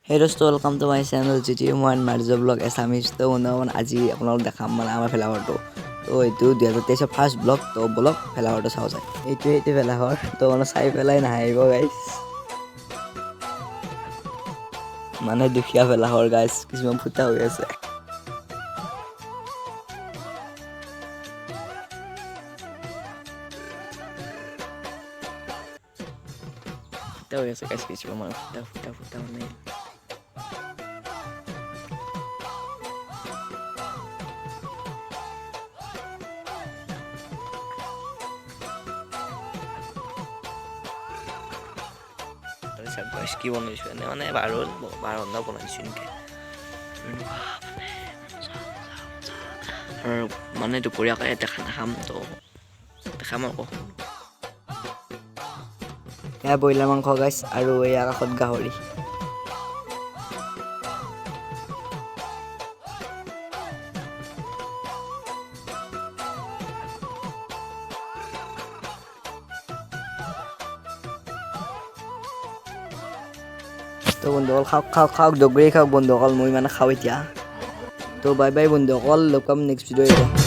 Hey dosto, welcome to my channel GTM1 Marzo Vlog Assamese to বন্ধুগণ আজি আপোনালোক দেখাম মানে আমাৰ ফেলাঘৰটো তো এইটো 2023 ফাৰ্ষ্ট ব্লগ তো ব্লগ ফেলাঘৰটো চাও যায় এইটো ফেলাঘৰ তো মানে চাই পেলাই নাহিব গাইছ মানে দুখীয়া ফেলাঘৰ গাইছ কিছুমান ফুটা হৈ আছে ফুটা হৈ আছে গাইছ কিছুমান মানে ফুটা মানে guys কি বনাইছো এনে মানে বাৰন্দা বনাইছো এনেকে আৰু মানে দুপৰীয়াকে এটা খানা খাম তো দেখাম আকৌ এয়া ব্ৰইলাৰ মাংস গাইছ আৰু এই আকাশত গাহৰি তো বন্ধুসকল খাওক দগৰি খাওক বন্ধুসকল মই মানে খাওঁ এতিয়া তো বাই বাই বন্ধুসকল লগ পাম নেক্সট ভিডিঅ'ত